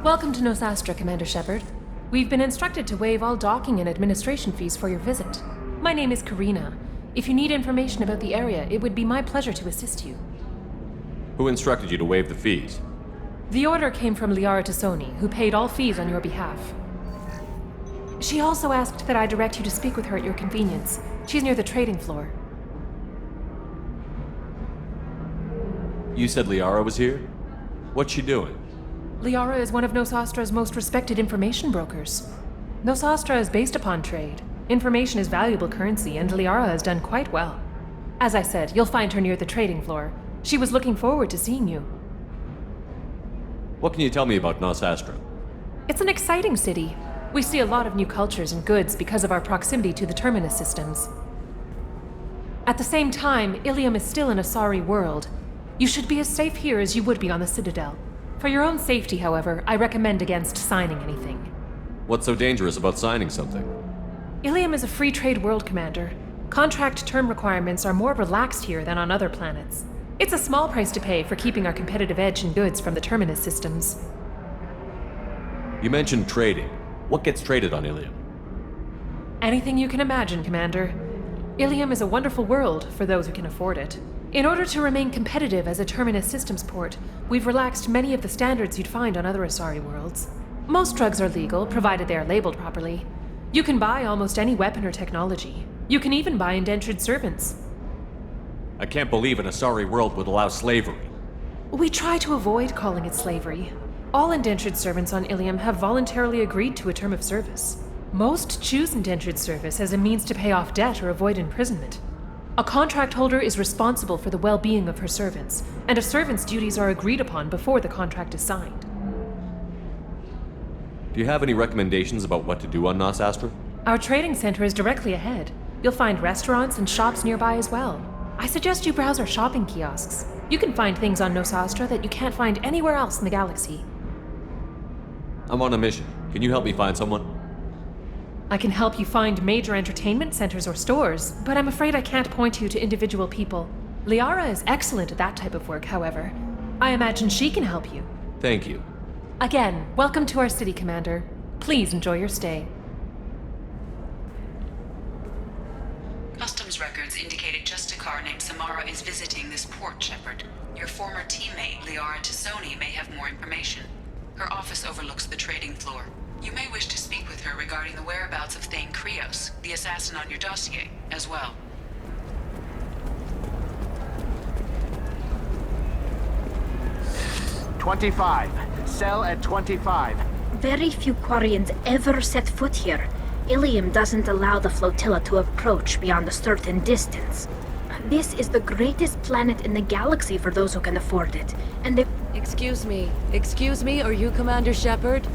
Welcome to Nosastra, Commander Shepard. We've been instructed to waive all docking and administration fees for your visit. My name is Karina. If you need information about the area, it would be my pleasure to assist you. Who instructed you to waive the fees? The order came from Liara Tassoni, who paid all fees on your behalf. She also asked that I direct you to speak with her at your convenience. She's near the trading floor. You said Liara was here? What's she doing? Liara is one of Nosastra's most respected information brokers. Nosastra is based upon trade. Information is valuable currency, and Liara has done quite well. As I said, you'll find her near the trading floor. She was looking forward to seeing you. What can you tell me about Nosastra? It's an exciting city. We see a lot of new cultures and goods because of our proximity to the Terminus systems. At the same time, Illium is still an Asari world. You should be as safe here as you would be on the Citadel. For your own safety, however, I recommend against signing anything. What's so dangerous about signing something? Illium is a free trade world, Commander. Contract term requirements are more relaxed here than on other planets. It's a small price to pay for keeping our competitive edge in goods from the Terminus systems. You mentioned trading. What gets traded on Illium? Anything you can imagine, Commander. Illium is a wonderful world for those who can afford it. In order to remain competitive as a Terminus systems port, we've relaxed many of the standards you'd find on other Asari worlds. Most drugs are legal, provided they are labeled properly. You can buy almost any weapon or technology. You can even buy indentured servants. I can't believe an Asari world would allow slavery. We try to avoid calling it slavery. All indentured servants on Illium have voluntarily agreed to a term of service. Most choose indentured service as a means to pay off debt or avoid imprisonment. A contract holder is responsible for the well-being of her servants, and a servant's duties are agreed upon before the contract is signed. Do you have any recommendations about what to do on Nosastra? Our trading center is directly ahead. You'll find restaurants and shops nearby as well. I suggest you browse our shopping kiosks. You can find things on Nosastra that you can't find anywhere else in the galaxy. I'm on a mission. Can you help me find someone? I can help you find major entertainment centers or stores, but I'm afraid I can't point you to individual people. Liara is excellent at that type of work, however. I imagine she can help you. Thank you. Again, welcome to our city, Commander. Please enjoy your stay. Customs records indicated just a car named Samara is visiting this port, Shepard. Your former teammate, Liara Tassoni, may have more information. Her office overlooks the trading floor. You may wish to speak with her regarding the whereabouts of Thane Krios, the assassin on your dossier, as well. "25. Cell at 25. Very few Quarians ever set foot here. Illium doesn't allow the flotilla to approach beyond a certain distance. This is the greatest planet in the galaxy for those who can afford it, and they... Excuse me, are you Commander Shepard?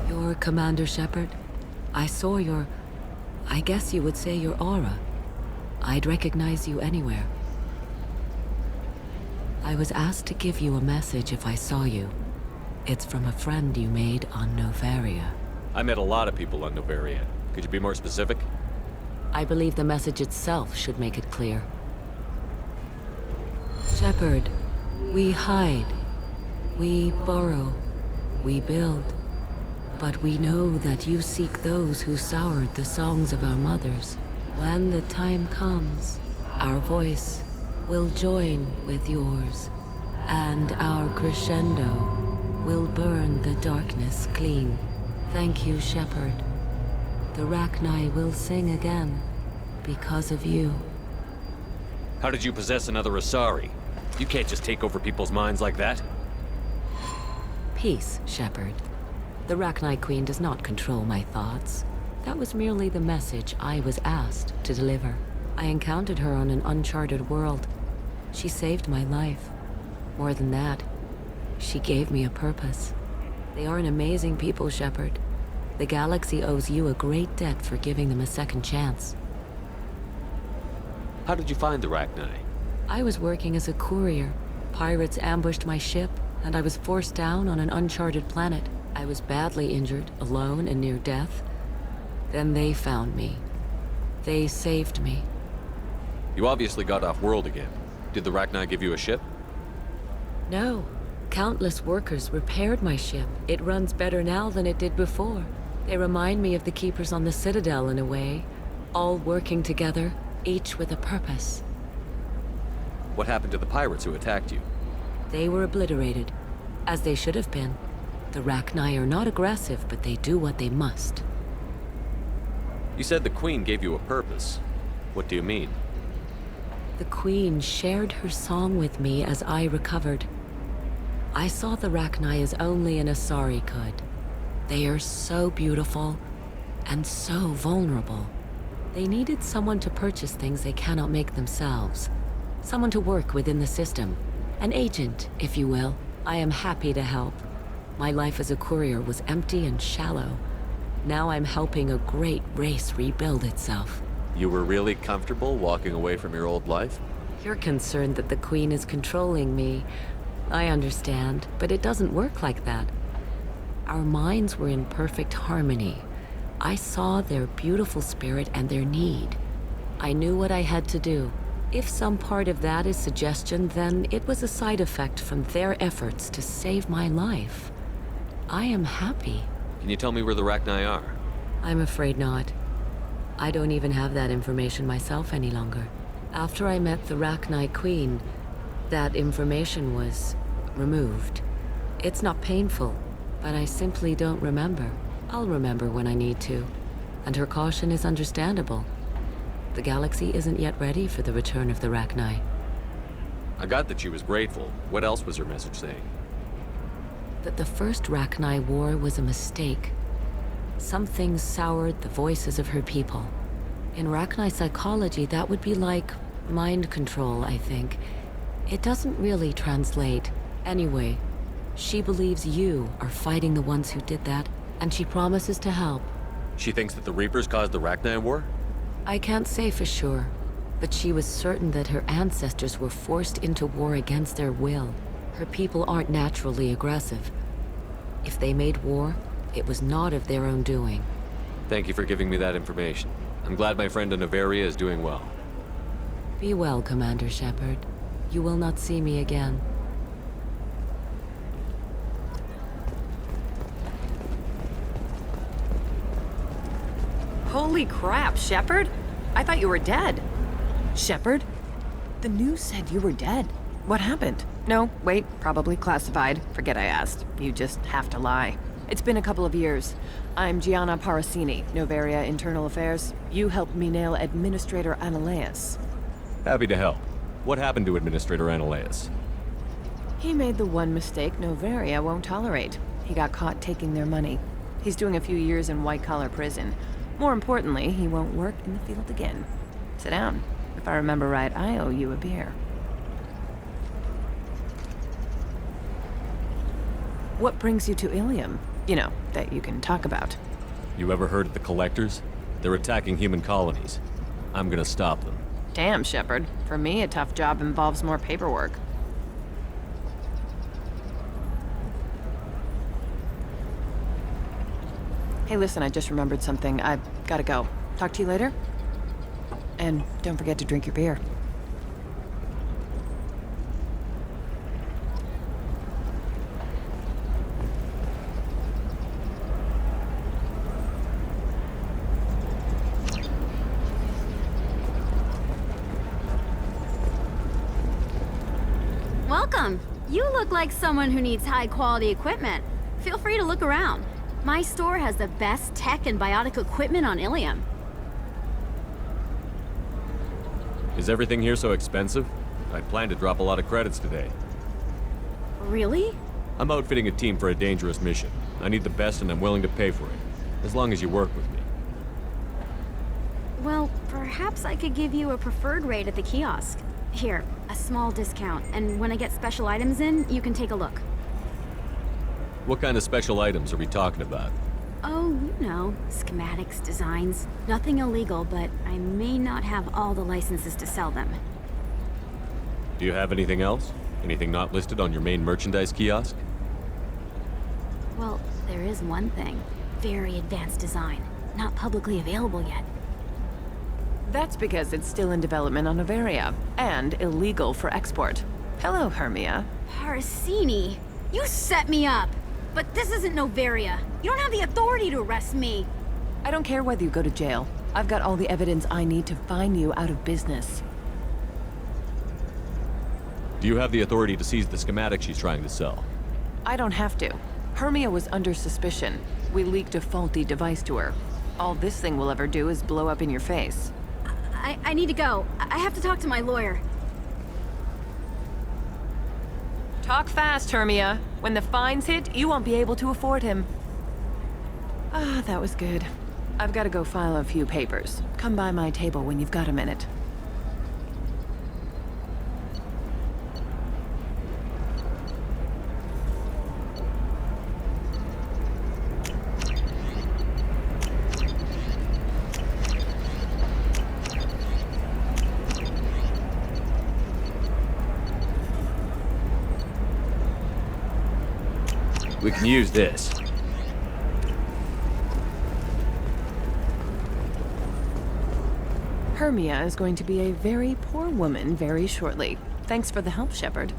You're Commander Shepard? I saw your... I guess you would say your aura. I'd recognize you anywhere. I was asked to give you a message if I saw you. It's from a friend you made on Novaria. I met a lot of people on Novaria. Could you be more specific? I believe the message itself should make it clear. Shepard, we hide. We borrow. We build. But we know that you seek those who soured the songs of our mothers. When the time comes, our voice will join with yours, and our crescendo will burn the darkness clean. Thank you, Shepard. The Rachni will sing again because of you. How did you possess another Asari? You can't just take over people's minds like that. Peace, Shepard. The Rachni Queen does not control my thoughts. That was merely the message I was asked to deliver. I encountered her on an uncharted world. She saved my life. More than that, she gave me a purpose. They are an amazing people, Shepard. The galaxy owes you a great debt for giving them a second chance. How did you find the Rachni? I was working as a courier. Pirates ambushed my ship, and I was forced down on an uncharted planet. I was badly injured, alone and near death. Then they found me. They saved me. You obviously got off world again. Did the Rachni give you a ship? No. Countless workers repaired my ship. It runs better now than it did before. They remind me of the Keepers on the Citadel in a way, all working together, each with a purpose. What happened to the pirates who attacked you? They were obliterated, as they should have been. The Rachni are not aggressive, but they do what they must. You said the Queen gave you a purpose. What do you mean? The Queen shared her song with me as I recovered. I saw the Rachni as only an Asari could. They are so beautiful and so vulnerable. They needed someone to purchase things they cannot make themselves. Someone to work within the system. An agent, if you will. I am happy to help. My life as a courier was empty and shallow. Now I'm helping a great race rebuild itself. You were really comfortable walking away from your old life? You're concerned that the Queen is controlling me. I understand, but it doesn't work like that. Our minds were in perfect harmony. I saw their beautiful spirit and their need. I knew what I had to do. If some part of that is suggestion, then it was a side effect from their efforts to save my life. I am happy. Can you tell me where the Rachni are? I'm afraid not. I don't even have that information myself any longer. After I met the Rachni Queen, that information was removed. It's not painful, but I simply don't remember. I'll remember when I need to. And her caution is understandable. The galaxy isn't yet ready for the return of the Rachni. I got that she was grateful. What else was her message saying? That the first Rachni war was a mistake. Something soured the voices of her people. In Rachni psychology, that would be like mind control, I think. It doesn't really translate. Anyway, she believes you are fighting the ones who did that, and she promises to help. She thinks that the Reapers caused the Rachni War? I can't say for sure, but she was certain that her ancestors were forced into war against their will. Her people aren't naturally aggressive. If they made war, it was not of their own doing. Thank you for giving me that information. I'm glad my friend in Noveria is doing well. Be well, Commander Shepard. You will not see me again. Holy crap, Shepard? I thought you were dead. Shepard? The news said you were dead. What happened? No, wait, probably classified. Forget I asked. You just have to lie. It's been a couple of years. I'm Gianna Parasini, Noveria Internal Affairs. You helped me nail Administrator Analeas. Happy to help. What happened to Administrator Analeas? He made the one mistake Noveria won't tolerate. He got caught taking their money. He's doing a few years in white-collar prison. More importantly, he won't work in the field again. Sit down. If I remember right, I owe you a beer. What brings you to Illium? You know, that you can talk about. You ever heard of the Collectors? They're attacking human colonies. I'm gonna stop them. Damn, Shepard. For me, a tough job involves more paperwork. Hey, listen, I just remembered something. I've gotta go. Talk to you later? And don't forget to drink your beer. Welcome. You look like someone who needs high-quality equipment. Feel free to look around. My store has the best tech and biotic equipment on Illium. Is everything here so expensive? I plan to drop a lot of credits today. Really? I'm outfitting a team for a dangerous mission. I need the best and I'm willing to pay for it. As long as you work with me. Well, perhaps I could give you a preferred rate at the kiosk. Here, a small discount, and when I get special items in, you can take a look. What kind of special items are we talking about? Oh, you know, schematics, designs. Nothing illegal, but I may not have all the licenses to sell them. Do you have anything else? Anything not listed on your main merchandise kiosk? Well, there is one thing. Very advanced design. Not publicly available yet. That's because it's still in development on Noveria, and illegal for export. Hello, Hermia. Parasini! You set me up! But this isn't Novaria. You don't have the authority to arrest me. I don't care whether you go to jail. I've got all the evidence I need to find you out of business. Do you have the authority to seize the schematic she's trying to sell? I don't have to. Hermia was under suspicion. We leaked a faulty device to her. All this thing will ever do is blow up in your face. I need to go. I have to talk to my lawyer. Talk fast, Hermia. When the fines hit, you won't be able to afford him. Ah, that was good. I've got to go file a few papers. Come by my table when you've got a minute. We can use this. Hermia is going to be a very poor woman very shortly. Thanks for the help, Shepard.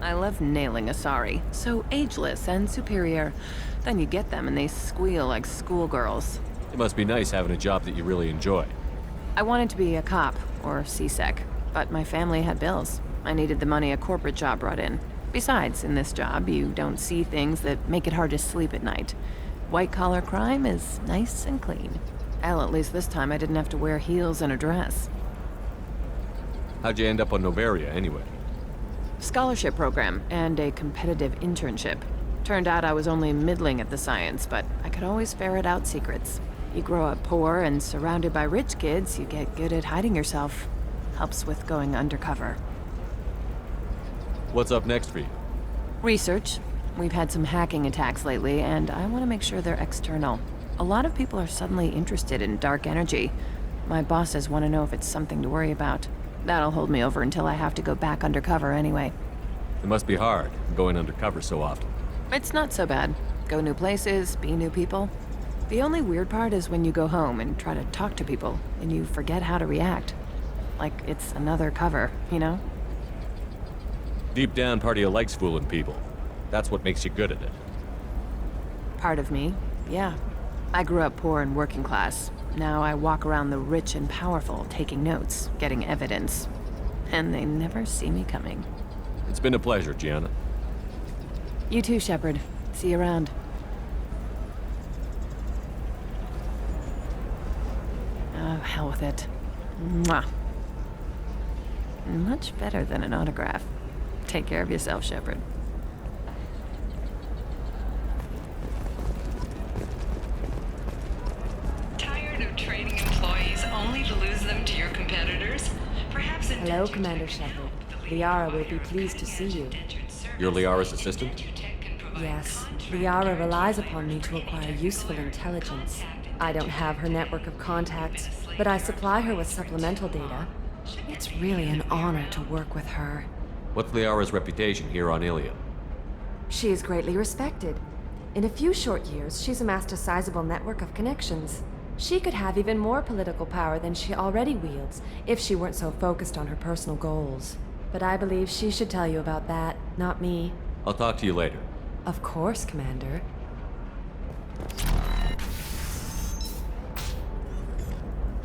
I love nailing Asari. So ageless and superior. Then you get them and they squeal like schoolgirls. It must be nice having a job that you really enjoy. I wanted to be a cop, or CSEC, but my family had bills. I needed the money a corporate job brought in. Besides, in this job, you don't see things that make it hard to sleep at night. White-collar crime is nice and clean. Hell, at least this time I didn't have to wear heels and a dress. How'd you end up on Novaria, anyway? Scholarship program and a competitive internship. Turned out I was only middling at the science, but I could always ferret out secrets. You grow up poor and surrounded by rich kids, you get good at hiding yourself. Helps with going undercover. What's up next for you? Research. We've had some hacking attacks lately, and I want to make sure they're external. A lot of people are suddenly interested in dark energy. My bosses want to know if it's something to worry about. That'll hold me over until I have to go back undercover anyway. It must be hard, going undercover so often. It's not so bad. Go new places, be new people. The only weird part is when you go home and try to talk to people, and you forget how to react. Like it's another cover, you know? Deep down, part of you likes fooling people. That's what makes you good at it. Part of me, yeah. I grew up poor and working class. Now I walk around the rich and powerful, taking notes, getting evidence. And they never see me coming. It's been a pleasure, Gianna. You too, Shepard. See you around. Oh, hell with it. Mwah. Much better than an autograph. Take care of yourself, Shepard. Tired of training employees only to lose them to your competitors? Perhaps a Hello, Commander Shepard. Liara will be pleased to see you. You're Liara's assistant? Yes, Liara relies upon me to acquire useful intelligence. I don't have her network of contacts, but I supply her with supplemental data. It's really an honor to work with her. What's Liara's reputation here on Illium? She is greatly respected. In a few short years, she's amassed a sizable network of connections. She could have even more political power than she already wields if she weren't so focused on her personal goals. But I believe she should tell you about that, not me. I'll talk to you later. Of course, Commander.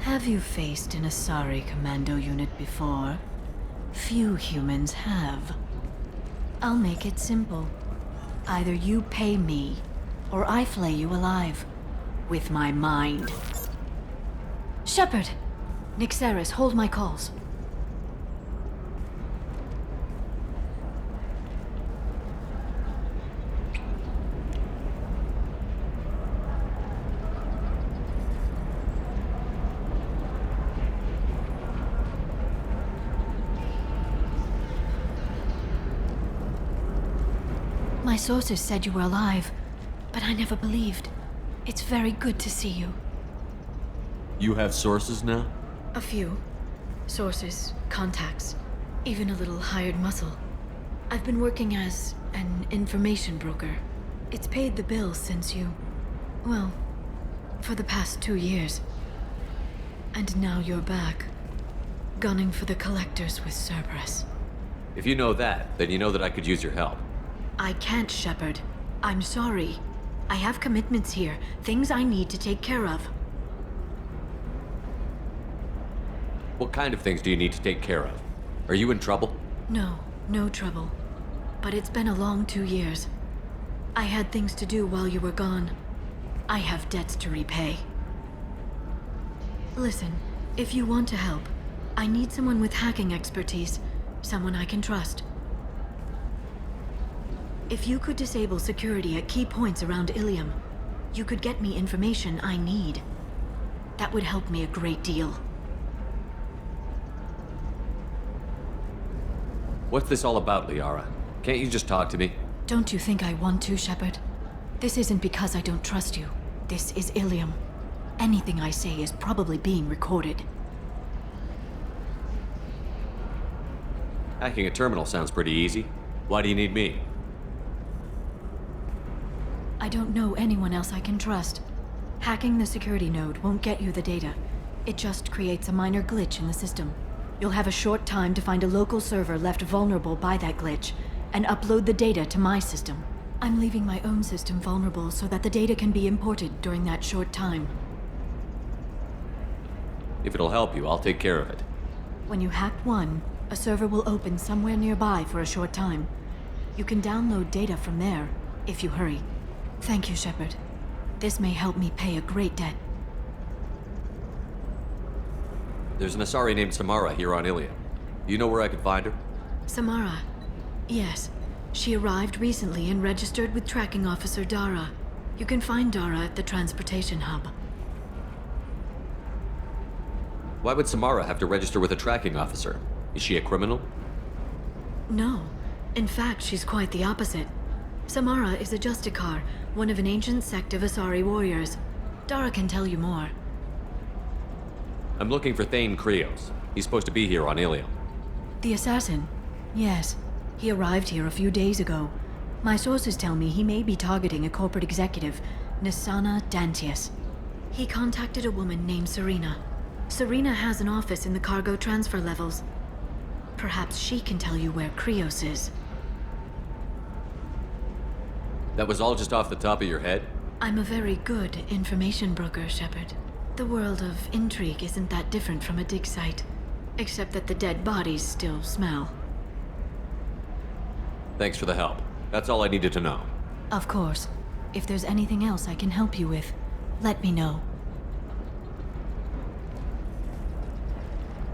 Have you faced an Asari commando unit before? Few humans have. I'll make it simple. Either you pay me, or I flay you alive. With my mind. Shepard! Nixeris, hold my calls. My sources said you were alive, but I never believed. It's very good to see you. You have sources now? A few. Sources, contacts, even a little hired muscle. I've been working as an information broker. It's paid the bills since you... well, for the past 2 years. And now you're back, gunning for the collectors with Cerberus. If you know that, then you know that I could use your help. I can't, Shepard. I'm sorry. I have commitments here, things I need to take care of. What kind of things do you need to take care of? Are you in trouble? No, no trouble. But it's been a long 2 years. I had things to do while you were gone. I have debts to repay. Listen, if you want to help, I need someone with hacking expertise, someone I can trust. If you could disable security at key points around Illium, you could get me information I need. That would help me a great deal. What's this all about, Liara? Can't you just talk to me? Don't you think I want to, Shepard? This isn't because I don't trust you. This is Illium. Anything I say is probably being recorded. Hacking a terminal sounds pretty easy. Why do you need me? I don't know anyone else I can trust. Hacking the security node won't get you the data. It just creates a minor glitch in the system. You'll have a short time to find a local server left vulnerable by that glitch, and upload the data to my system. I'm leaving my own system vulnerable so that the data can be imported during that short time. If it'll help you, I'll take care of it. When you hack one, a server will open somewhere nearby for a short time. You can download data from there, if you hurry. Thank you, Shepard. This may help me pay a great debt. There's an Asari named Samara here on Illium. Do you know where I could find her? Samara. Yes. She arrived recently and registered with Tracking Officer Dara. You can find Dara at the transportation hub. Why would Samara have to register with a tracking officer? Is she a criminal? No. In fact, she's quite the opposite. Samara is a Justicar, one of an ancient sect of Asari warriors. Dara can tell you more. I'm looking for Thane Krios. He's supposed to be here on Illium. The assassin? Yes. He arrived here a few days ago. My sources tell me he may be targeting a corporate executive, Nisana Dantius. He contacted a woman named Serena. Serena has an office in the cargo transfer levels. Perhaps she can tell you where Krios is. That was all just off the top of your head? I'm a very good information broker, Shepard. The world of intrigue isn't that different from a dig site, except that the dead bodies still smell. Thanks for the help. That's all I needed to know. Of course. If there's anything else I can help you with, let me know.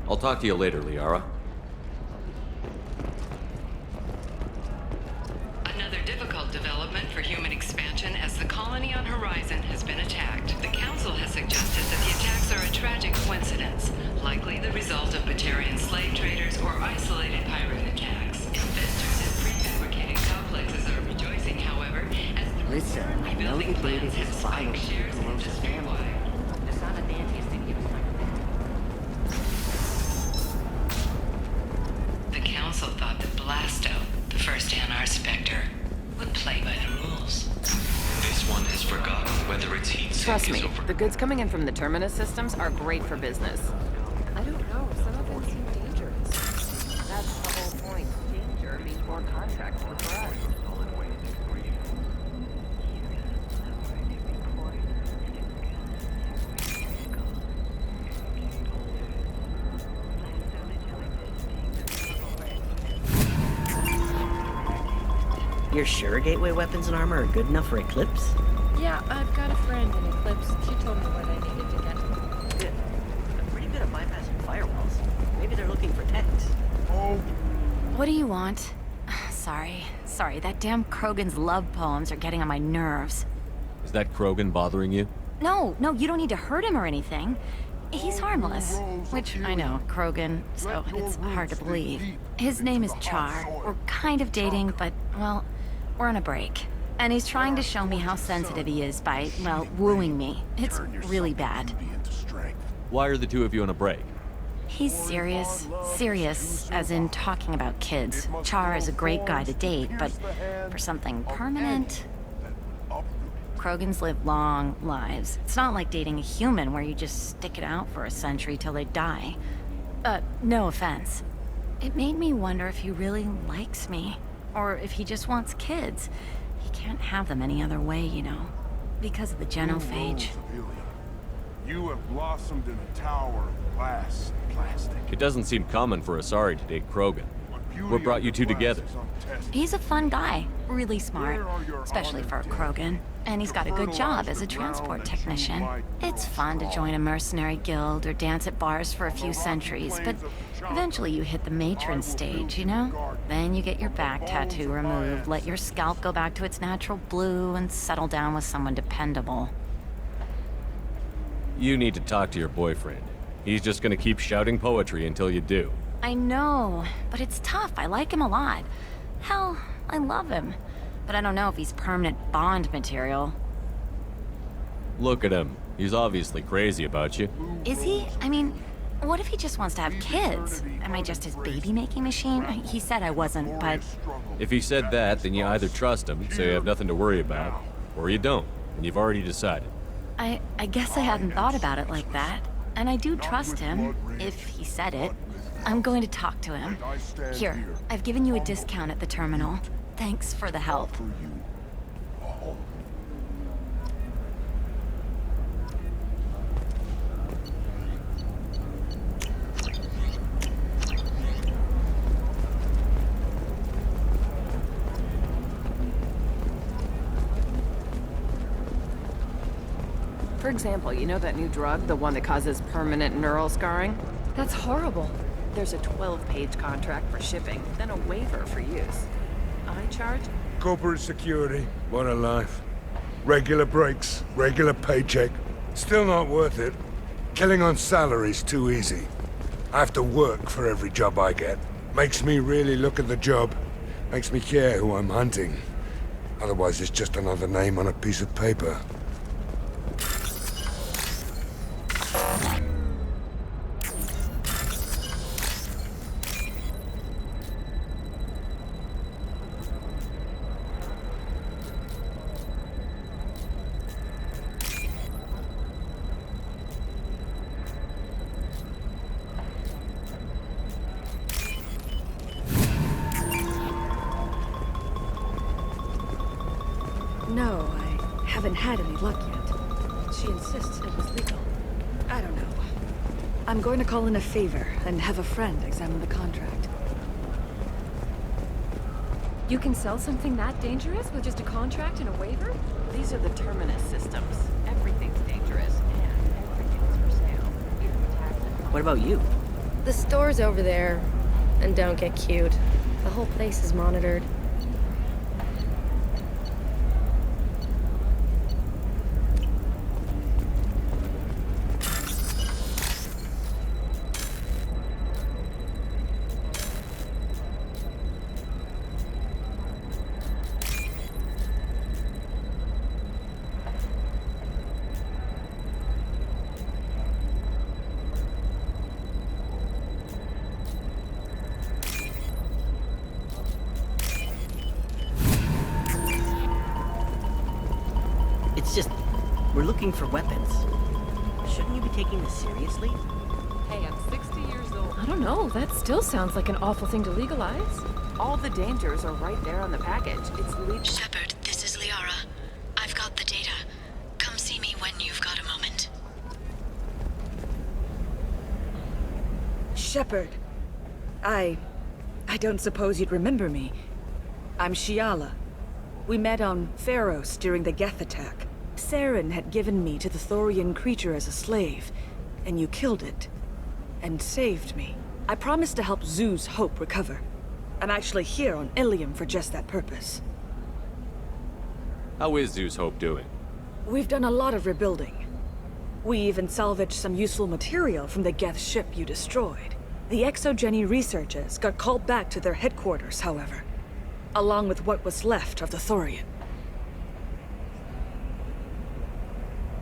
I'll talk to you later, Liara. Another difficult development for human expansion as the colony on Horizon has been attacked. The Council has suggested that the attacks are a tragic coincidence, likely the result of Batarian slave traders or isolated pirate attacks. Investors in prefabricated complexes are rejoicing, however, as the Listen, I know rebuilding the plans data have is spiked vital shares to Rosa's industry-wide. Nisana Dantius didn't give us time The Council thought that Blasto, the first NR Spectre, would play by the rules. This one has forgotten whether its heat sink Trust is me, over. the goods coming in from the Terminus systems are great for business. I don't know. Some of them seem dangerous. That's the whole point. Danger means more contracts for us. You're sure gateway weapons and armor are good enough for Eclipse? Yeah, I've got a friend in Eclipse. She told me what I needed to get. Good. I'm pretty good at bypassing firewalls. Maybe they're looking for techs. What do you want? Sorry, that damn Krogan's love poems are getting on my nerves. Is that Krogan bothering you? No, you don't need to hurt him or anything. He's harmless. Which, I know, Krogan, so it's hard to believe. His name is Char. We're kind of dating, but, well, we're on a break. And he's trying to show me how sensitive he is by, well, wooing me. It's really bad. Why are the two of you on a break? He's serious. Serious, as in talking about kids. Char is a great guy to date, but for something permanent... Krogans live long lives. It's not like dating a human where you just stick it out for a century till they die. No offense. It made me wonder if he really likes me. Or if he just wants kids. He can't have them any other way, you know. Because of the genophage. You have blossomed in a tower of glass and plastic. It doesn't seem common for Asari to date Krogan. What brought you two together? He's a fun guy. Really smart. Especially for a Krogan. And he's got a good job as a transport technician. It's fun to join a mercenary guild or dance at bars for a few centuries, but eventually you hit the matron stage, you know? Then you get your back tattoo removed, let your scalp go back to its natural blue, and settle down with someone dependable. You need to talk to your boyfriend. He's just gonna keep shouting poetry until you do. I know, but it's tough. I like him a lot. Hell, I love him. But I don't know if he's permanent Bond material. Look at him. He's obviously crazy about you. Is he? I mean, what if he just wants to have kids? Am I just his baby-making machine? He said I wasn't, but... If he said that, then you either trust him, so you have nothing to worry about, or you don't, and you've already decided. I guess I hadn't thought about it like that. And I do trust him, if he said it. I'm going to talk to him. Here, I've given you a discount at the terminal. Thanks for the help. For example, you know that new drug, the one that causes permanent neural scarring? That's horrible. There's a 12-page contract for shipping, then a waiver for use. I charge? Corporate security, what a life. Regular breaks, regular paycheck. Still not worth it. Killing on salary's too easy. I have to work for every job I get. Makes me really look at the job. Makes me care who I'm hunting. Otherwise, it's just another name on a piece of paper. No, I haven't had any luck yet. She insists it was legal. I don't know. I'm going to call in a favor and have a friend examine the contract. You can sell something that dangerous with just a contract and a waiver? These are the terminus systems. Everything's dangerous, and everything's for sale. What about you? The store's over there. And don't get cute. The whole place is monitored. It's just, we're looking for weapons. Shouldn't you be taking this seriously? Hey, I'm 60 years old. I don't know. That still sounds like an awful thing to legalize. All the dangers are right there on the package. It's legal. Shepard, this is Liara. I've got the data. Come see me when you've got a moment. Shepard. I don't suppose you'd remember me. I'm Shiala. We met on Pharos during the Geth attack. Saren had given me to the Thorian creature as a slave, and you killed it. And saved me. I promised to help Zoo's Hope recover. I'm actually here on Illium for just that purpose. How is Zoo's Hope doing? We've done a lot of rebuilding. We even salvaged some useful material from the Geth ship you destroyed. The Exogeny researchers got called back to their headquarters, however. Along with what was left of the Thorian.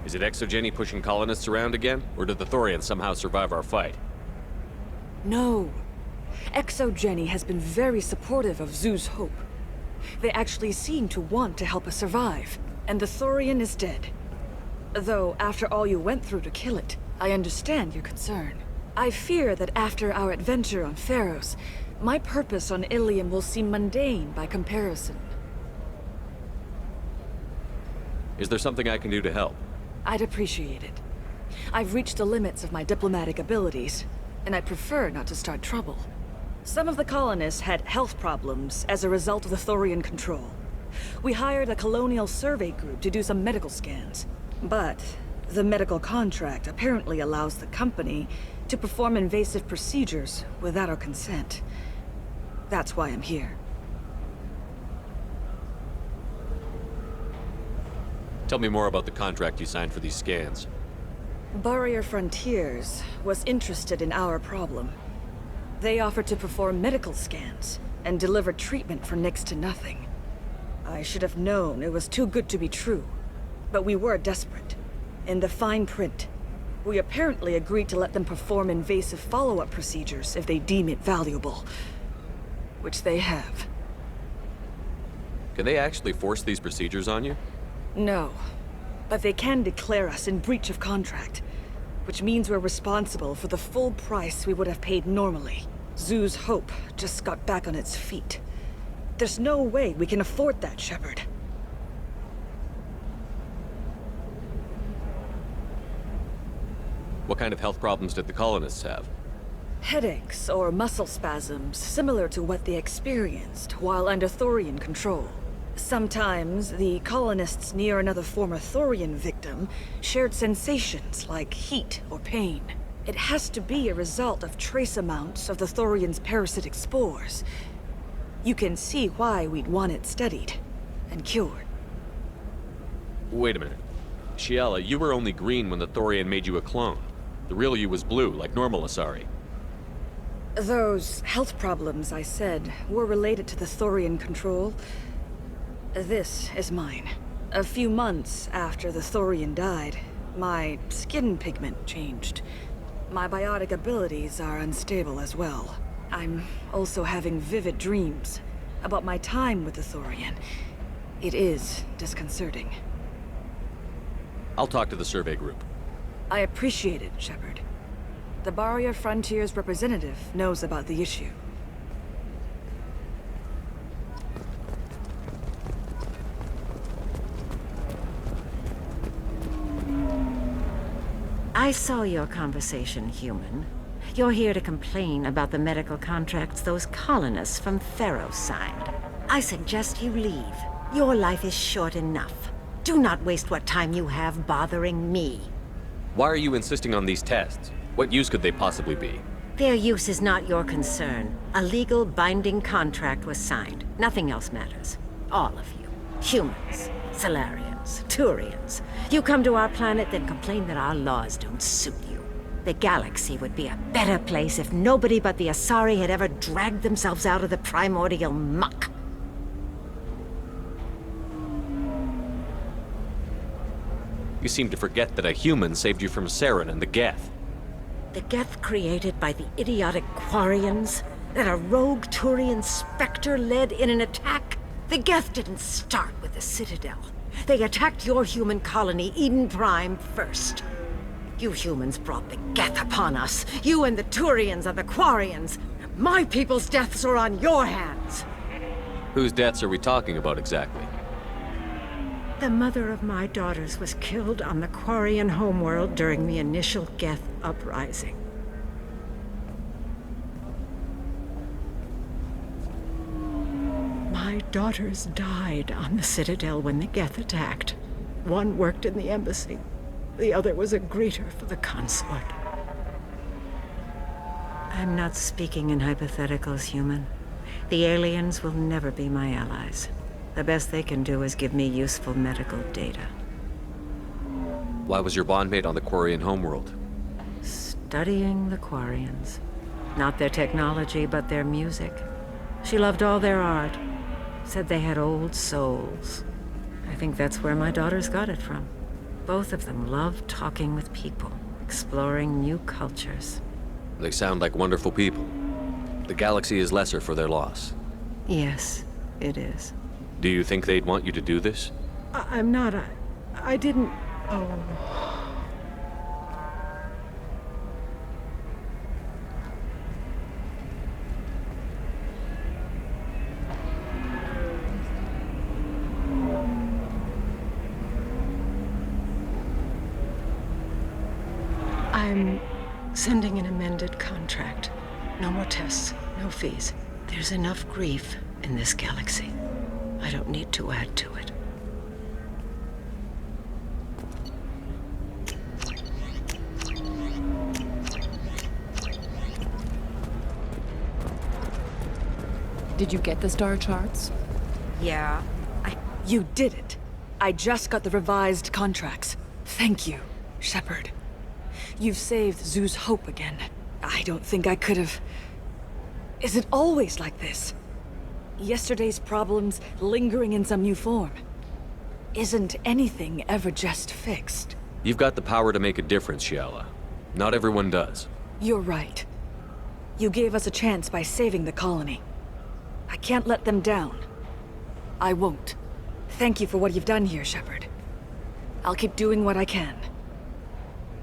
Is it Exogeny pushing colonists around again? Or did the Thorians somehow survive our fight? No. Exogeny has been very supportive of Zoo's Hope. They actually seem to want to help us survive. And the Thorian is dead. Though, after all you went through to kill it, I understand your concern. I fear that after our adventure on Pharos, My purpose on Illium will seem mundane by comparison. Is there something I can do to help? I'd appreciate it. I've reached the limits of my diplomatic abilities, and I prefer not to start trouble. Some of the colonists had health problems as a result of the Thorian control. We hired a colonial survey group to do some medical scans. But the medical contract apparently allows the company to perform invasive procedures without our consent. That's why I'm here. Tell me more about the contract you signed for these scans. Barrier Frontiers was interested in our problem. They offered to perform medical scans and deliver treatment for next to nothing. I should have known it was too good to be true, but we were desperate. In the fine print, we apparently agreed to let them perform invasive follow-up procedures if they deem it valuable. Which they have. Can they actually force these procedures on you? No, but they can declare us in breach of contract, which means we're responsible for the full price we would have paid normally. Zoo's hope just got back on its feet. There's no way we can afford that, Shepard. What kind of health problems did the colonists have? Headaches or muscle spasms similar to what they experienced while under Thorian control. Sometimes the colonists near another former Thorian victim shared sensations like heat or pain. It has to be a result of trace amounts of the Thorian's parasitic spores. You can see why we'd want it studied and cured. Wait a minute. Shiala, you were only green when the Thorian made you a clone. The real you was blue, like normal Asari. Those health problems I said were related to the Thorian control. This is mine. A few months after the Thorian died, my skin pigment changed. My biotic abilities are unstable as well. I'm also having vivid dreams about my time with the Thorian. It is disconcerting. I'll talk to the survey group. I appreciate it, Shepard. The Barrier Frontiers representative knows about the issue. I saw your conversation, human. You're here to complain about the medical contracts those colonists from Theros signed. I suggest you leave. Your life is short enough. Do not waste what time you have bothering me. Why are you insisting on these tests? What use could they possibly be? Their use is not your concern. A legal, binding contract was signed. Nothing else matters. All of you. Humans, Solarians, Turians. You come to our planet, then complain that our laws don't suit you. The galaxy would be a better place if nobody but the Asari had ever dragged themselves out of the primordial muck. You seem to forget that a human saved you from Saren and the Geth. The Geth created by the idiotic Quarians? That a rogue Turian Spectre led in an attack? The Geth didn't start with the Citadel. They attacked your human colony, Eden Prime, first. You humans brought the Geth upon us. You and the Turians are the Quarians. My people's deaths are on your hands. Whose deaths are we talking about exactly? The mother of my daughters was killed on the Quarian homeworld during the initial Geth uprising. My daughters died on the Citadel when the Geth attacked. One worked in the embassy. The other was a greeter for the consort. I'm not speaking in hypotheticals, human. The aliens will never be my allies. The best they can do is give me useful medical data. Why was your bondmate on the Quarian homeworld? Studying the Quarians. Not their technology, but their music. She loved all their art. Said they had old souls. I think that's where my daughters got it from. Both of them loved talking with people, exploring new cultures. They sound like wonderful people. The galaxy is lesser for their loss. Yes, it is. Do you think they'd want you to do this? I'm not. I didn't. Oh. sending an amended contract. No more tests, no fees. There's enough grief in this galaxy. I don't need to add to it. Did you get the star charts? Yeah. You did it. I just got the revised contracts. Thank you, Shepard. You've saved Zoo's hope again. I don't think I could have... Is it always like this? Yesterday's problems lingering in some new form. Isn't anything ever just fixed? You've got the power to make a difference, Shiala. Not everyone does. You're right. You gave us a chance by saving the colony. I can't let them down. I won't. Thank you for what you've done here, Shepard. I'll keep doing what I can.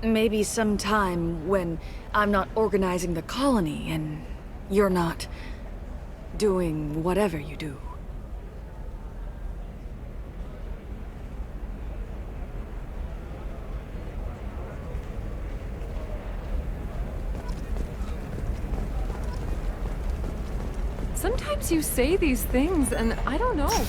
Maybe sometime when I'm not organizing the colony and you're not doing whatever you do. Sometimes you say these things, and I don't know.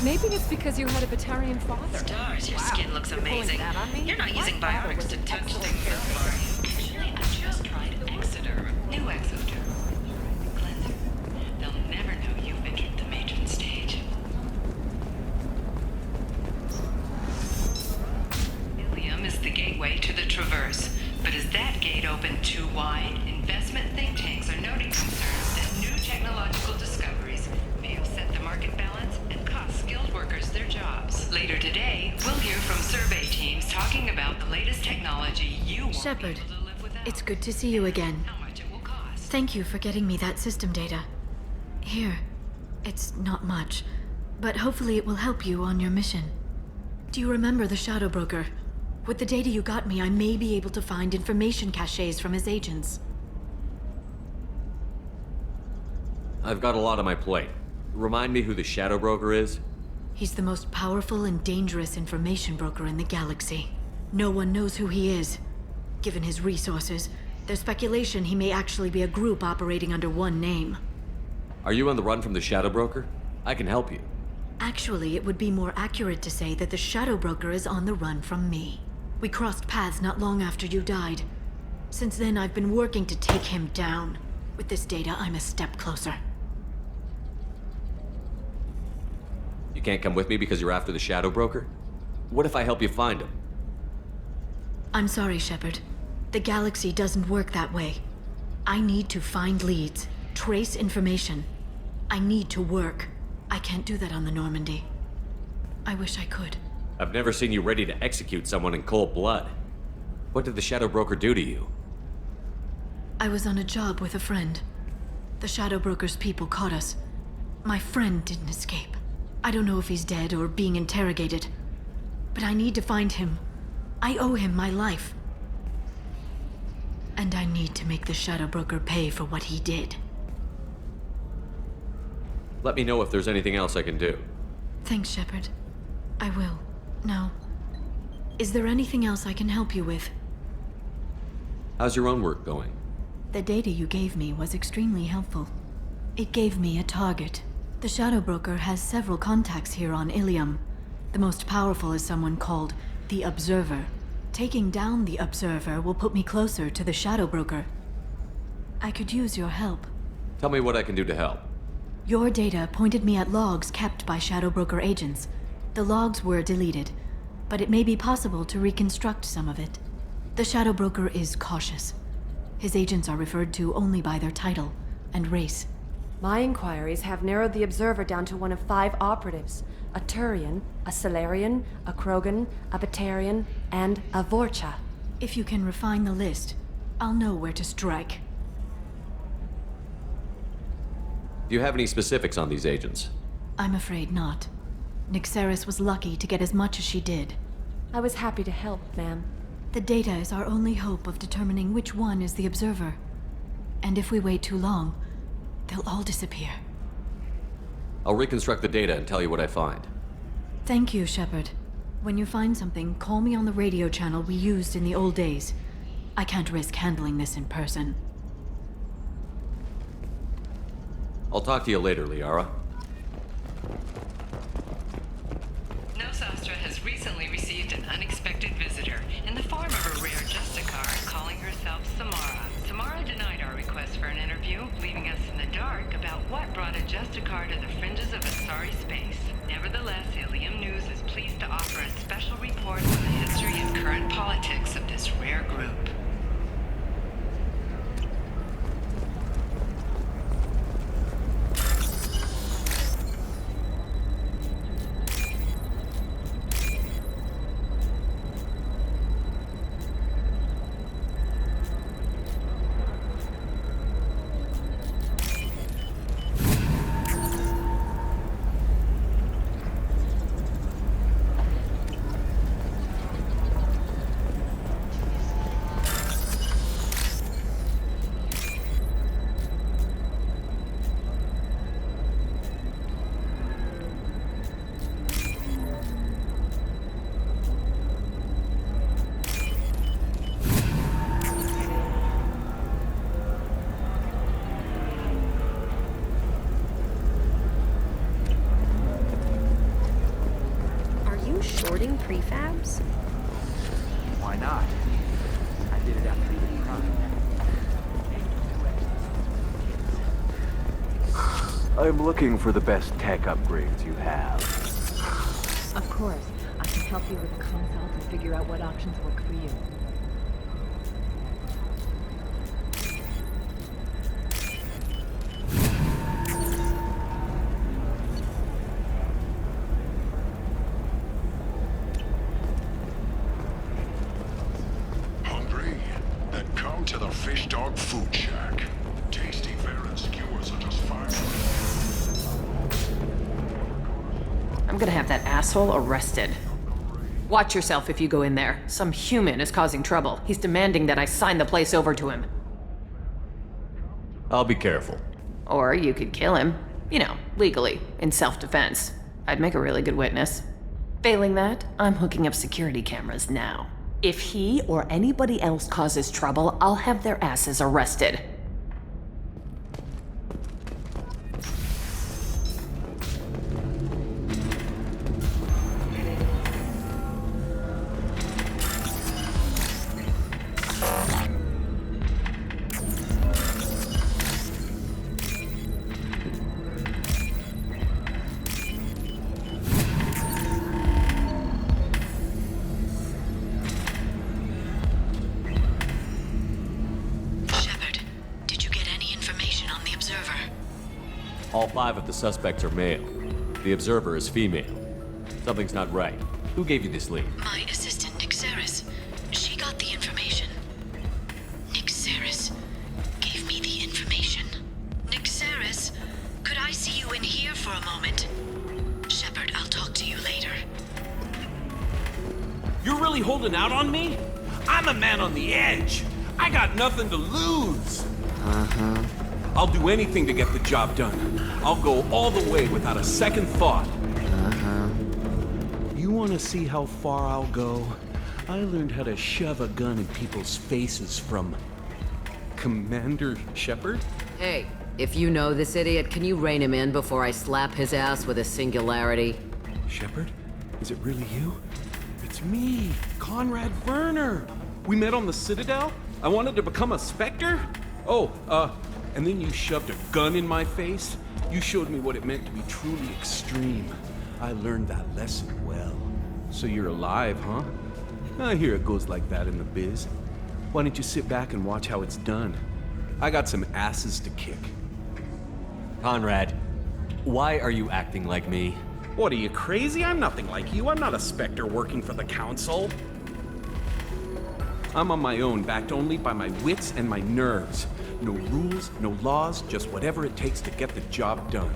Maybe it's because you had a Batarian father. Stars, your skin looks amazing. You're not using biotics to touch things so far. Actually, I just tried Exoderm, new Exoderm. Cleanser. They'll never know you've entered the matron stage. Illium is the gateway to the Traverse. But is that gate open too wide? Investment think tanks are noting concerns that new technological discoveries may upset the market balance and cost skilled workers their jobs. Later today, we'll hear from survey teams talking about the latest technology you won't Shepard, be able to live without. it's good to see you again. How much it will cost. Thank you for getting me that system data. Here, it's not much, but hopefully it will help you on your mission. Do you remember the Shadow Broker? With the data you got me, I may be able to find information caches from his agents. I've got a lot on my plate. Remind me who the Shadow Broker is? He's the most powerful and dangerous information broker in the galaxy. No one knows who he is. Given his resources, there's speculation he may actually be a group operating under one name. Are you on the run from the Shadow Broker? I can help you. Actually, it would be more accurate to say that the Shadow Broker is on the run from me. We crossed paths not long after you died. Since then, I've been working to take him down. With this data, I'm a step closer. You can't come with me because you're after the Shadow Broker? What if I help you find him? I'm sorry, Shepard. The galaxy doesn't work that way. I need to find leads, trace information. I need to work. I can't do that on the Normandy. I wish I could. I've never seen you ready to execute someone in cold blood. What did the Shadow Broker do to you? I was on a job with a friend. The Shadow Broker's people caught us. My friend didn't escape. I don't know if he's dead or being interrogated. But I need to find him. I owe him my life. And I need to make the Shadow Broker pay for what he did. Let me know if there's anything else I can do. Thanks, Shepard. I will. Now, is there anything else I can help you with? How's your own work going? The data you gave me was extremely helpful. It gave me a target. The Shadow Broker has several contacts here on Illium. The most powerful is someone called the Observer. Taking down the Observer will put me closer to the Shadow Broker. I could use your help. Tell me what I can do to help. Your data pointed me at logs kept by Shadow Broker agents. The logs were deleted, but it may be possible to reconstruct some of it. The Shadow Broker is cautious. His agents are referred to only by their title and race. My inquiries have narrowed the Observer down to one of 5 operatives. A Turian, a Salarian, a Krogan, a Batarian, and a Vorcha. If you can refine the list, I'll know where to strike. Do you have any specifics on these agents? I'm afraid not. Nyxeris was lucky to get as much as she did. I was happy to help, ma'am. The data is our only hope of determining which one is the Observer. And if we wait too long, they'll all disappear. I'll reconstruct the data and tell you what I find. Thank you, Shepard. When you find something, call me on the radio channel we used in the old days. I can't risk handling this in person. I'll talk to you later, Liara. Nosastra has recently received an unexpected visitor in the form of a rare Justicar calling herself Samara. Samara denied our request for an interview, leaving us in the dark about what brought a Justicar to the fringes of Asari space. Nevertheless, Illium News is pleased to offer a special report on the history and current politics of this rare group. Shorting prefabs? Why not? I did it after even trying. I'm looking for the best tech upgrades you have. Of course. I can help you with the consult and figure out what options work for you. To the Fish Dog Food Shack. Tasty fare and skewers are just fine. I'm gonna have that asshole arrested. Watch yourself if you go in there. Some human is causing trouble. He's demanding that I sign the place over to him. I'll be careful. Or you could kill him. You know, legally, in self-defense. I'd make a really good witness. Failing that, I'm hooking up security cameras now. If he or anybody else causes trouble, I'll have their asses arrested. All 5 of the suspects are male. The observer is female. Something's not right. Who gave you this lead? My assistant, Nixeris. She got the information. Nixeris gave me the information. Nixeris, could I see you in here for a moment? Shepard, I'll talk to you later. You're really holding out on me? I'm a man on the edge. I got nothing to lose. Uh-huh. I'll do anything to get the job done. I'll go all the way without a second thought. Uh-huh. You want to see how far I'll go? I learned how to shove a gun in people's faces from Commander Shepard. Hey, if you know this idiot, can you rein him in before I slap his ass with a singularity? Shepard? Is it really you? It's me, Conrad Werner. We met on the Citadel. I wanted to become a Spectre. And then you shoved a gun in my face. You showed me what it meant to be truly extreme. I learned that lesson well. So you're alive, huh? I hear it goes like that in the biz. Why don't you sit back and watch how it's done? I got some asses to kick. Conrad, why are you acting like me? What, are you crazy? I'm nothing like you. I'm not a Spectre working for the Council. I'm on my own, backed only by my wits and my nerves. No rules, no laws, just whatever it takes to get the job done.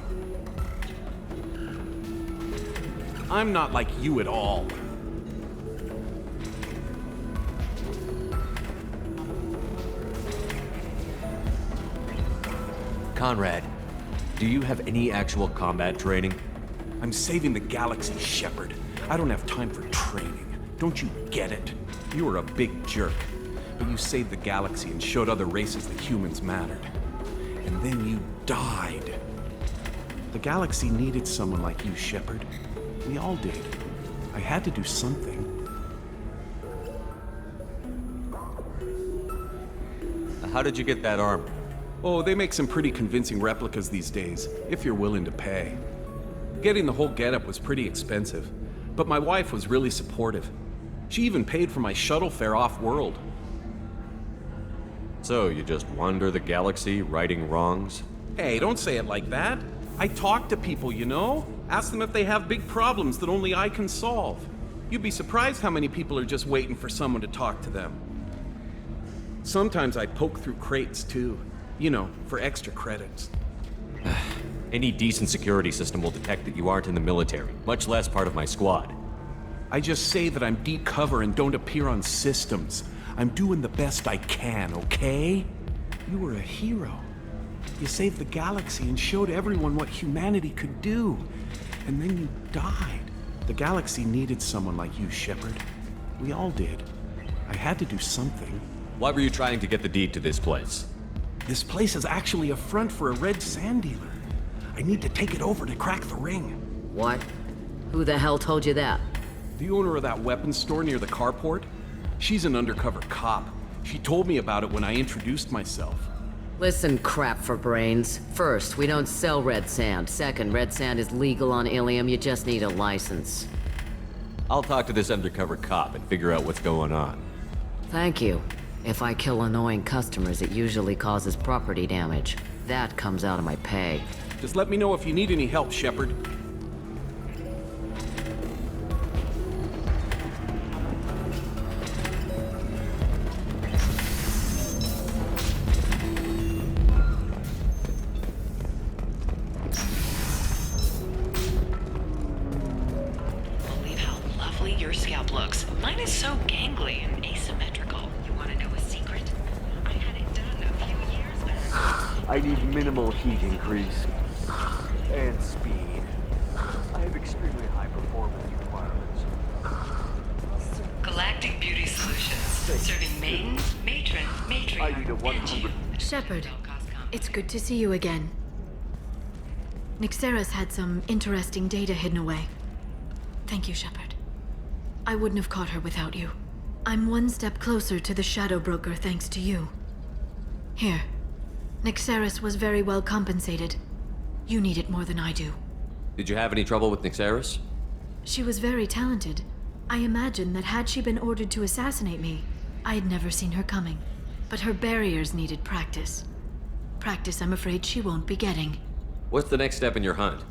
I'm not like you at all. Conrad, do you have any actual combat training? I'm saving the galaxy, Shepard. I don't have time for training. Don't you get it? You are a big jerk. You saved the galaxy and showed other races that humans mattered. And then you died. The galaxy needed someone like you, Shepard. We all did. I had to do something. How did you get that armor? Oh, they make some pretty convincing replicas these days, if you're willing to pay. Getting the whole getup was pretty expensive, but my wife was really supportive. She even paid for my shuttle fare off-world. So, you just wander the galaxy, righting wrongs? Hey, don't say it like that. I talk to people, you know? Ask them if they have big problems that only I can solve. You'd be surprised how many people are just waiting for someone to talk to them. Sometimes I poke through crates, too. You know, for extra credits. Any decent security system will detect that you aren't in the military, much less part of my squad. I just say that I'm deep cover and don't appear on systems. I'm doing the best I can, okay? You were a hero. You saved the galaxy and showed everyone what humanity could do. And then you died. The galaxy needed someone like you, Shepard. We all did. I had to do something. Why were you trying to get the deed to this place? This place is actually a front for a red sand dealer. I need to take it over to crack the ring. What? Who the hell told you that? The owner of that weapons store near the carport. She's an undercover cop. She told me about it when I introduced myself. Listen, crap for brains. First, we don't sell red sand. Second, red sand is legal on Illium. You just need a license. I'll talk to this undercover cop and figure out what's going on. Thank you. If I kill annoying customers, it usually causes property damage. That comes out of my pay. Just let me know if you need any help, Shepard. Believe how lovely your scalp looks. Mine is so gangly and asymmetrical. You want to know a secret? I had it done a few years back. I need minimal heat increase. And speed. I have extremely high performance requirements. Galactic Beauty Solutions. Serving maiden, matron, matriarch, I need a 100... Shepard, it's good to see you again. Nyxeris had some interesting data hidden away. Thank you, Shepard. I wouldn't have caught her without you. I'm one step closer to the Shadow Broker thanks to you. Here. Nyxeris was very well compensated. You need it more than I do. Did you have any trouble with Nyxeris? She was very talented. I imagine that had she been ordered to assassinate me, I had never seen her coming. But her barriers needed practice. Practice I'm afraid she won't be getting. What's the next step in your hunt?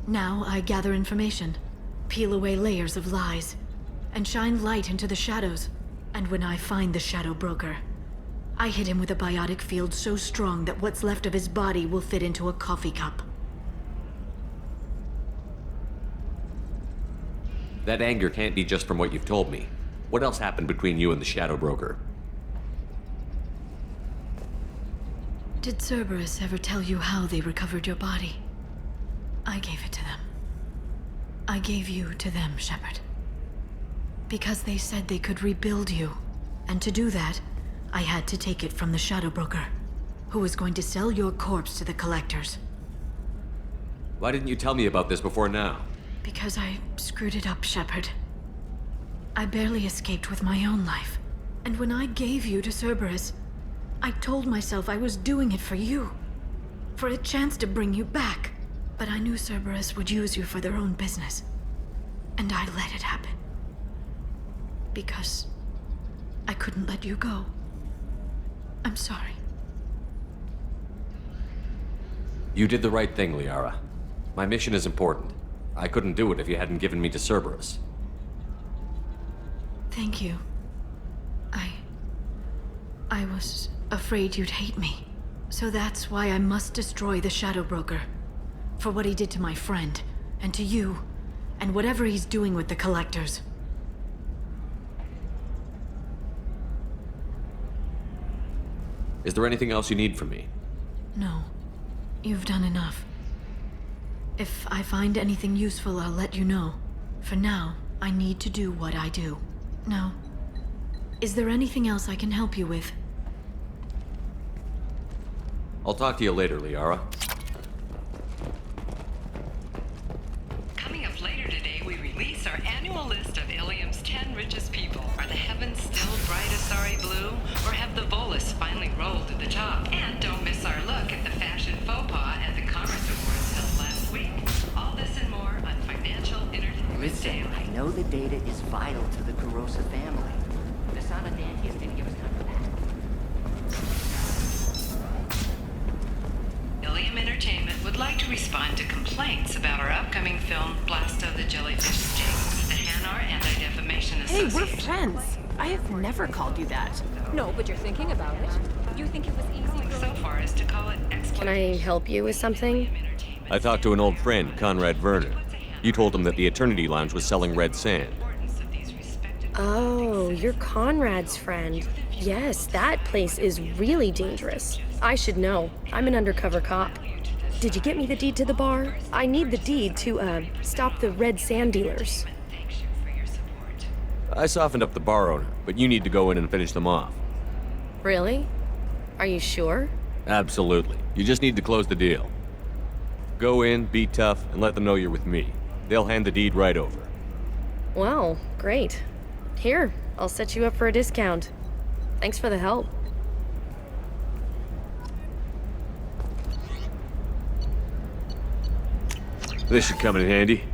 Now I gather information, peel away layers of lies, and shine light into the shadows. And when I find the Shadow Broker, I hit him with a biotic field so strong that what's left of his body will fit into a coffee cup. That anger can't be just from what you've told me. What else happened between you and the Shadow Broker? Did Cerberus ever tell you how they recovered your body? I gave it to them. I gave you to them, Shepard. Because they said they could rebuild you. And to do that, I had to take it from the Shadow Broker, who was going to sell your corpse to the collectors. Why didn't you tell me about this before now? Because I screwed it up, Shepard. I barely escaped with my own life. And when I gave you to Cerberus, I told myself I was doing it for you. For a chance to bring you back. But I knew Cerberus would use you for their own business. And I let it happen. Because I couldn't let you go. I'm sorry. You did the right thing, Liara. My mission is important. I couldn't do it if you hadn't given me to Cerberus. Thank you. I was afraid you'd hate me. So that's why I must destroy the Shadow Broker. For what he did to my friend, and to you, and whatever he's doing with the collectors. Is there anything else you need from me? No. You've done enough. If I find anything useful, I'll let you know. For now, I need to do what I do. Now, Is there anything else I can help you with? I'll talk to you later, Liara. Coming up later today, we release our annual list of Illium's 10 richest people. Are the heavens still bright Asari blue, or have the Volus finally rolled to the top? And don't miss our look at the fashion faux pas at the Commerce Awards held last week. All this and more on Financial Entertainment Listen, Daily. I know the data is vital to the Carosa family. The son of Dantius didn't give us time for that. Illium Entertainment would like to respond to complaints about our upcoming film, Blasto the Jellyfish Stings, the Hanar Anti-Defamation Hey, Association. we're friends. I have never called you that. No, but you're thinking about it. You think it was easy So far as to call it Can I help you with something? I talked to an old friend, Conrad Werner. You told him that the Eternity Lounge was selling red sand. Oh, you're Conrad's friend. Yes, that place is really dangerous. I should know. I'm an undercover cop. Did you get me the deed to the bar? I need the deed to, stop the red sand dealers. I softened up the bar owner, but you need to go in and finish them off. Really? Are you sure? Absolutely. You just need to close the deal. Go in, be tough, and let them know you're with me. They'll hand the deed right over. Well, great. Here, I'll set you up for a discount. Thanks for the help. This should come in handy.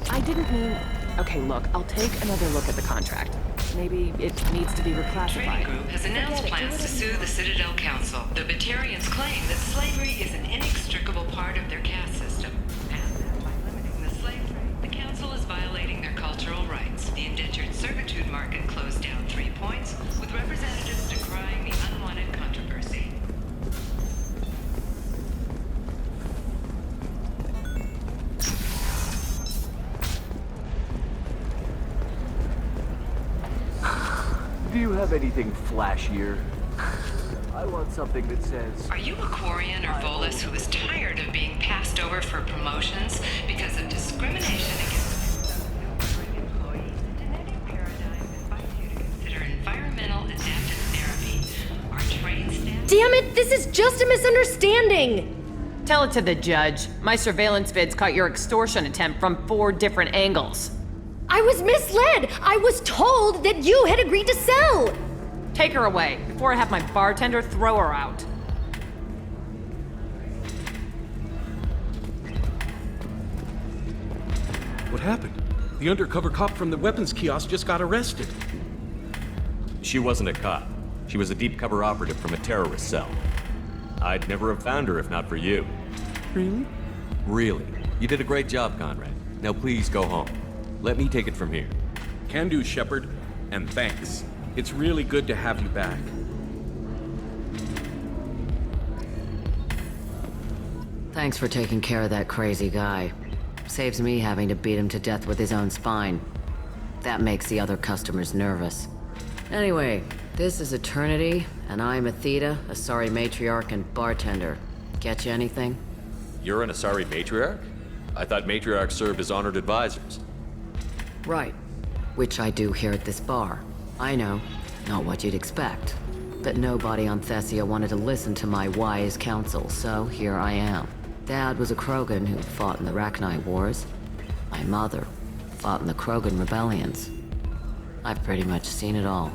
I didn't mean... Okay, look, I'll take another look at the contract. Maybe it needs to be Trading reclassified. Group has announced plans to sue the Citadel Council. The Batarians claim that slavery is an inextricable part of their caste system, and that by limiting the slave trade, the Council is violating their cultural rights. The indentured servitude market closed down 3 points, with representatives decrying the unwanted controversy. Do you have anything flashier? I want something that says... Are you a Quarian or Volus who is tired of being passed over for promotions because of discrimination against employees? The genetic paradigm invites you to consider environmental adaptive therapy. Our trained staff... Damn it, this is just a misunderstanding! Tell it to the judge. My surveillance vids caught your extortion attempt from 4 different angles. I was misled! I was told that you had agreed to sell! Take her away, before I have my bartender throw her out. What happened? The undercover cop from the weapons kiosk just got arrested. She wasn't a cop. She was a deep cover operative from a terrorist cell. I'd never have found her if not for you. Really? Really. You did a great job, Conrad. Now please go home. Let me take it from here. Can do, Shepard. And thanks. It's really good to have you back. Thanks for taking care of that crazy guy. Saves me having to beat him to death with his own spine. That makes the other customers nervous. Anyway, this is Eternity, and I'm Athena, Asari matriarch and bartender. Get you anything? You're an Asari matriarch? I thought matriarchs served as honored advisors. Right. Which I do here at this bar. I know, not what you'd expect. But nobody on Thessia wanted to listen to my wise counsel, so here I am. Dad was a Krogan who fought in the Rachni Wars. My mother fought in the Krogan rebellions. I've pretty much seen it all.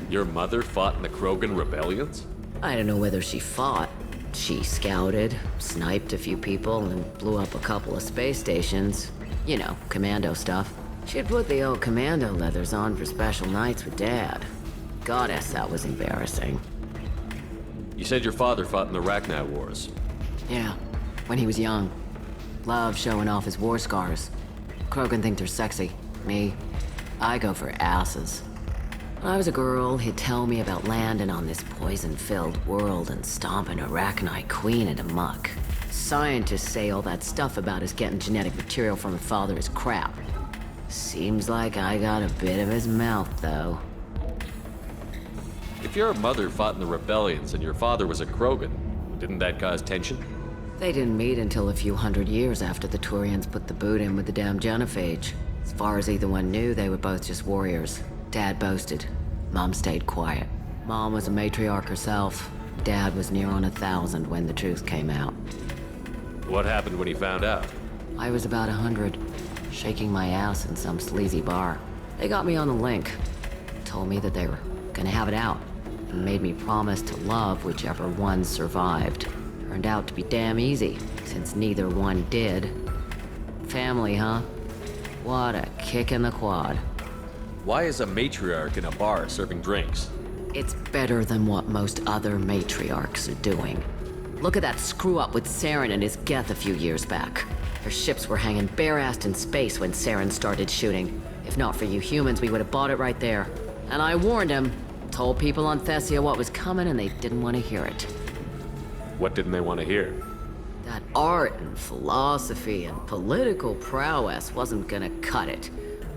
Your mother fought in the Krogan rebellions? I don't know whether she fought. She scouted, sniped a few people, and blew up a couple of space stations. You know, commando stuff. She'd put the old commando leathers on for special nights with Dad. Goddess, that was embarrassing. You said your father fought in the Rachni Wars. Yeah, when he was young. Loved showing off his war scars. Krogan think they're sexy. Me, I go for asses. When I was a girl, he'd tell me about landing on this poison-filled world and stomping a Rachni queen into muck. Scientists say all that stuff about us getting genetic material from her father is crap. Seems like I got a bit of his mouth, though. If your mother fought in the rebellions and your father was a Krogan, didn't that cause tension? They didn't meet until a few hundred years after the Turians put the boot in with the damn genophage. As far as either one knew, they were both just warriors. Dad boasted. Mom stayed quiet. Mom was a matriarch herself. Dad was near on 1,000 when the truth came out. What happened when he found out? I was about 100, shaking my ass in some sleazy bar. They got me on the link. Told me that they were gonna have it out, and made me promise to love whichever one survived. Turned out to be damn easy, since neither one did. Family, huh? What a kick in the quad. Why is a matriarch in a bar serving drinks? It's better than what most other matriarchs are doing. Look at that screw-up with Saren and his Geth a few years back. Their ships were hanging bare-assed in space when Saren started shooting. If not for you humans, we would have bought it right there. And I warned him. Told people on Thessia what was coming, and they didn't want to hear it. What didn't they want to hear? That art and philosophy and political prowess wasn't gonna cut it.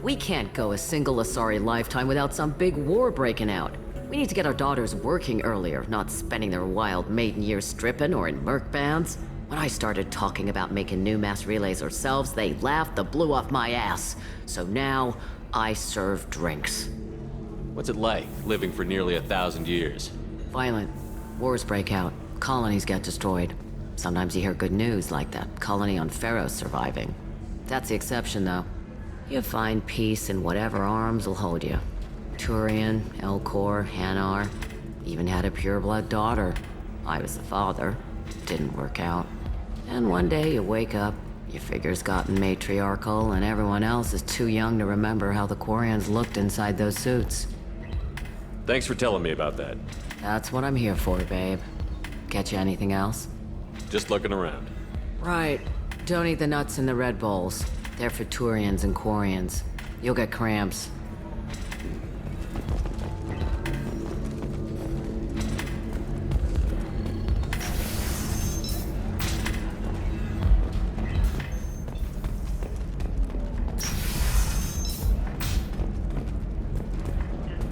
We can't go a single Asari lifetime without some big war breaking out. We need to get our daughters working earlier, not spending their wild maiden years stripping or in merc bands. When I started talking about making new mass relays ourselves, they laughed the blue off my ass. So now, I serve drinks. What's it like, living for nearly 1,000 years? Violent. Wars break out. Colonies get destroyed. Sometimes you hear good news, like that colony on Pharaoh surviving. That's the exception, though. You find peace in whatever arms will hold you. Turian, Elcor, Hanar. Even had a pureblood daughter. I was the father. Didn't work out. And one day you wake up, your figure's gotten matriarchal, and everyone else is too young to remember how the Quarians looked inside those suits. Thanks for telling me about that. That's what I'm here for, babe. Get you anything else? Just looking around. Right. Don't eat the nuts in the Red Bowls. They're for Turians and Quarians. You'll get cramps.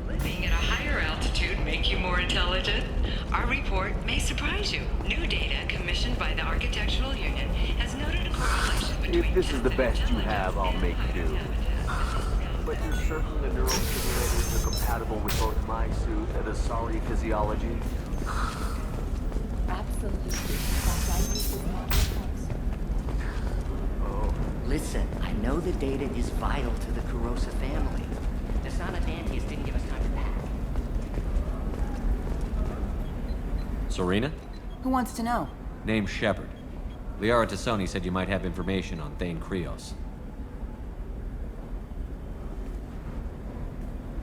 Living at a higher altitude make you more intelligent? Our report may surprise you. New data commissioned by the Architectural Union has noted a correlation between... If this is the best you have, I'll make do. But you're certain the neurostimulators are compatible with both my suit and Asari physiology? Absolutely. Oh, listen, I know the data is vital to the Kurosa family. The Sanadantius didn't give us time to pack. Serena? Who wants to know? Name's Shepard. Liara Tassoni said you might have information on Thane Krios.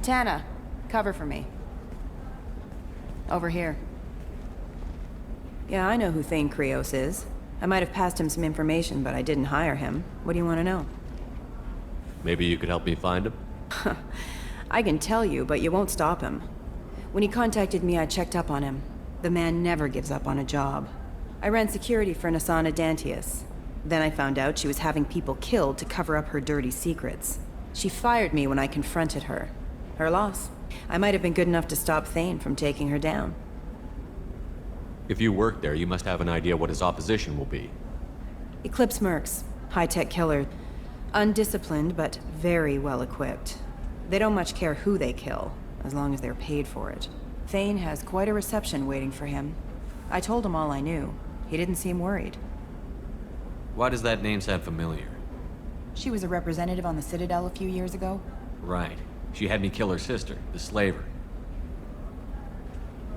Tana, cover for me. Over here. Yeah, I know who Thane Krios is. I might have passed him some information, but I didn't hire him. What do you want to know? Maybe you could help me find him? I can tell you, but you won't stop him. When he contacted me, I checked up on him. The man never gives up on a job. I ran security for Nasana Dantius. Then I found out she was having people killed to cover up her dirty secrets. She fired me when I confronted her. Her loss. I might have been good enough to stop Thane from taking her down. If you work there, you must have an idea what his opposition will be. Eclipse mercs. High-tech killer. Undisciplined, but very well equipped. They don't much care who they kill, as long as they're paid for it. Thane has quite a reception waiting for him. I told him all I knew. He didn't seem worried. Why does that name sound familiar? She was a representative on the Citadel a few years ago. Right. She had me kill her sister, the slaver.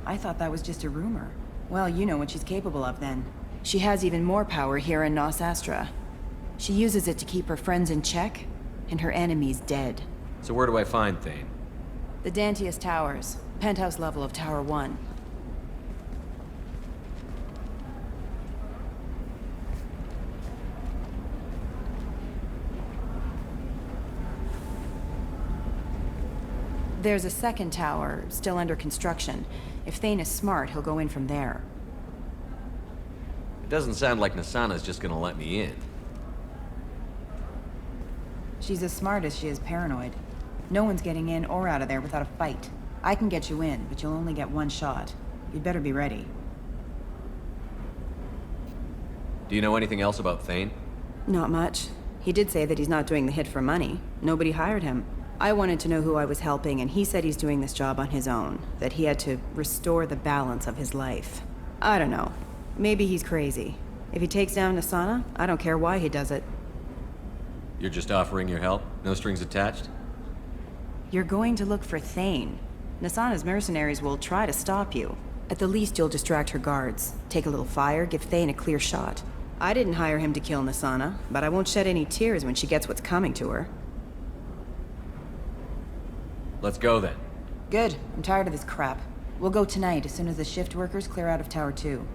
I thought that was just a rumor. Well, you know what she's capable of then. She has even more power here in Nos Astra. She uses it to keep her friends in check, and her enemies dead. So where do I find Thane? The Dantius Towers. Penthouse level of Tower 1. There's a second tower, still under construction. If Thane is smart, he'll go in from there. It doesn't sound like Nasana's just gonna let me in. She's as smart as she is paranoid. No one's getting in or out of there without a fight. I can get you in, but you'll only get one shot. You'd better be ready. Do you know anything else about Thane? Not much. He did say that he's not doing the hit for money. Nobody hired him. I wanted to know who I was helping, and he said he's doing this job on his own. That he had to restore the balance of his life. I don't know. Maybe he's crazy. If he takes down Nasana, I don't care why he does it. You're just offering your help? No strings attached? You're going to look for Thane. Nasana's mercenaries will try to stop you. At the least, you'll distract her guards. Take a little fire, give Thane a clear shot. I didn't hire him to kill Nasana, but I won't shed any tears when she gets what's coming to her. Let's go then. Good. I'm tired of this crap. We'll go tonight as soon as the shift workers clear out of Tower 2.